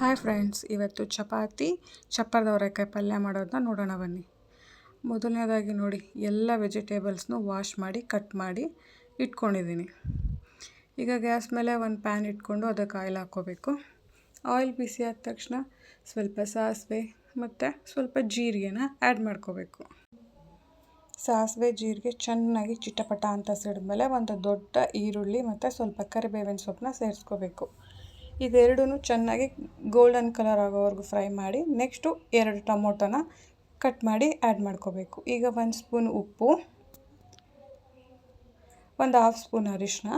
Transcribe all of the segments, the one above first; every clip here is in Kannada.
ಹಾಯ್ ಫ್ರೆಂಡ್ಸ್, ಇವತ್ತು ಚಪಾತಿ ಚಪ್ಪರದವರೆಕಾಯಿ ಪಲ್ಯ ಮಾಡೋದನ್ನ ನೋಡೋಣ ಬನ್ನಿ. ಮೊದಲನೇದಾಗಿ ನೋಡಿ, ಎಲ್ಲ ವೆಜಿಟೇಬಲ್ಸ್ನು ವಾಶ್ ಮಾಡಿ ಕಟ್ ಮಾಡಿ ಇಟ್ಕೊಂಡಿದ್ದೀನಿ. ಈಗ ಗ್ಯಾಸ್ ಮೇಲೆ ಒಂದು ಪ್ಯಾನ್ ಇಟ್ಕೊಂಡು ಅದಕ್ಕೆ ಆಯಿಲ್ ಹಾಕ್ಕೋಬೇಕು. ಆಯಿಲ್ ಬಿಸಿ ಆದ ತಕ್ಷಣ ಸ್ವಲ್ಪ ಸಾಸಿವೆ ಮತ್ತು ಸ್ವಲ್ಪ ಜೀರಿಗೆನ ಆ್ಯಡ್ ಮಾಡ್ಕೋಬೇಕು. ಸಾಸಿವೆ ಜೀರಿಗೆ ಚೆನ್ನಾಗಿ ಚಿಟಪಟ ಅಂತ ಸಿಡಿದ್ಮೇಲೆ ಒಂದು ದೊಡ್ಡ ಈರುಳ್ಳಿ ಮತ್ತು ಸ್ವಲ್ಪ ಕರಿಬೇವಿನ ಸೊಪ್ಪನ್ನ ಸೇರಿಸ್ಕೋಬೇಕು. ಇದೆರಡೂ ಚೆನ್ನಾಗಿ ಗೋಲ್ಡನ್ ಕಲರ್ ಆಗೋವರೆಗೂ ಫ್ರೈ ಮಾಡಿ ನೆಕ್ಸ್ಟು 2 ಟೊಮೊಟೊನ ಕಟ್ ಮಾಡಿ ಆ್ಯಡ್ ಮಾಡ್ಕೋಬೇಕು. ಈಗ 1 ಸ್ಪೂನ್ ಉಪ್ಪು, 1/2 ಸ್ಪೂನ್ ಅರಿಶಿನ,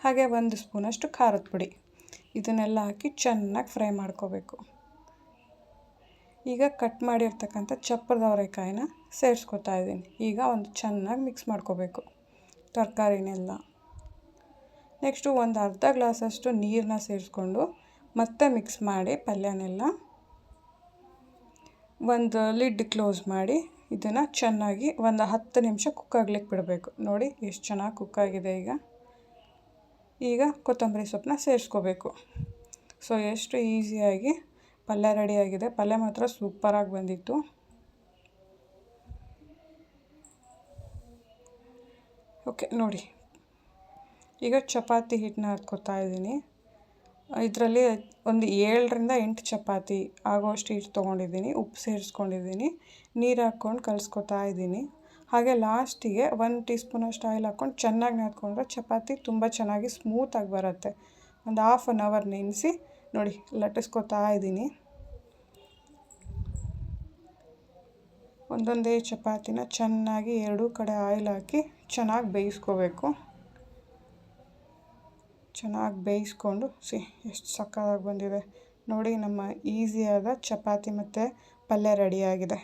ಹಾಗೆ 1 ಸ್ಪೂನಷ್ಟು ಖಾರದ ಪುಡಿ ಇದನ್ನೆಲ್ಲ ಹಾಕಿ ಚೆನ್ನಾಗಿ ಫ್ರೈ ಮಾಡ್ಕೋಬೇಕು. ಈಗ ಕಟ್ ಮಾಡಿರ್ತಕ್ಕಂಥ ಚಪ್ಪರದವರೆಕಾಯಿನ ಸೇರಿಸ್ಕೊತಾ ಇದ್ದೀನಿ. ಈಗ ಒಂದು ಚೆನ್ನಾಗಿ ಮಿಕ್ಸ್ ಮಾಡ್ಕೋಬೇಕು ತರಕಾರಿನೆಲ್ಲ. ನೆಕ್ಸ್ಟು ಒಂದು ಅರ್ಧ ಗ್ಲಾಸಷ್ಟು ನೀರನ್ನ ಸೇರಿಸ್ಕೊಂಡು ಮತ್ತೆ ಮಿಕ್ಸ್ ಮಾಡಿ ಪಲ್ಯನೆಲ್ಲ ಒಂದು ಲಿಡ್ ಕ್ಲೋಸ್ ಮಾಡಿ ಇದನ್ನು ಚೆನ್ನಾಗಿ ಒಂದು 10 ನಿಮಿಷ ಕುಕ್ ಆಗ್ಲಿಕ್ಕೆ ಬಿಡಬೇಕು. ನೋಡಿ ಎಷ್ಟು ಚೆನ್ನಾಗಿ ಕುಕ್ ಆಗಿದೆ. ಈಗ ಕೊತ್ತಂಬರಿ ಸೊಪ್ಪನ್ನ ಸೇರಿಸ್ಕೋಬೇಕು. ಸೊ ಎಷ್ಟು ಈಸಿಯಾಗಿ ಪಲ್ಯ ರೆಡಿಯಾಗಿದೆ. ಪಲ್ಯ ಮಾತ್ರ ಸೂಪರಾಗಿ ಬಂದಿತ್ತು. ಓಕೆ ನೋಡಿ, ಈಗ ಚಪಾತಿ ಹಿಟ್ಟನ್ನ ಹಾಕ್ಕೋತಾ ಇದ್ದೀನಿ. ಇದರಲ್ಲಿ ಒಂದು 7ರಿಂದ 8 ಚಪಾತಿ ಆಗೋಷ್ಟು ಹಿಟ್ಟು ತೊಗೊಂಡಿದ್ದೀನಿ. ಉಪ್ಪು ಸೇರಿಸ್ಕೊಂಡಿದ್ದೀನಿ. ನೀರು ಹಾಕ್ಕೊಂಡು ಕಲಿಸ್ಕೊತಾ ಇದ್ದೀನಿ. ಹಾಗೆ ಲಾಸ್ಟಿಗೆ 1 ಟೀ ಸ್ಪೂನಷ್ಟು ಆಯಿಲ್ ಹಾಕ್ಕೊಂಡು ಚೆನ್ನಾಗಿ ನಾದ್ಕೊಂಡ್ರೆ ಚಪಾತಿ ತುಂಬ ಚೆನ್ನಾಗಿ ಸ್ಮೂತಾಗಿ ಬರುತ್ತೆ. ಒಂದು 1/2 ಅವರ್ ನೆನೆಸಿ ನೋಡಿ ಲಟ್ಟಿಸ್ಕೊತಾ ಇದ್ದೀನಿ. ಒಂದೊಂದೇ ಚಪಾತಿನ ಚೆನ್ನಾಗಿ 2 ಕಡೆ ಆಯಿಲ್ ಹಾಕಿ ಚೆನ್ನಾಗಿ ಬೇಯಿಸ್ಕೋಬೇಕು. ಚೆನ್ನಾಗಿ ಬೇಯಿಸ್ಕೊಂಡು ಎಷ್ಟು ಸಕ್ಕತ್ತಾಗಿ ಬಂದಿದೆ ನೋಡಿ. ನಮ್ಮ ಈಸಿಯಾದ ಚಪಾತಿ ಮತ್ತು ಪಲ್ಯ ರೆಡಿಯಾಗಿದೆ.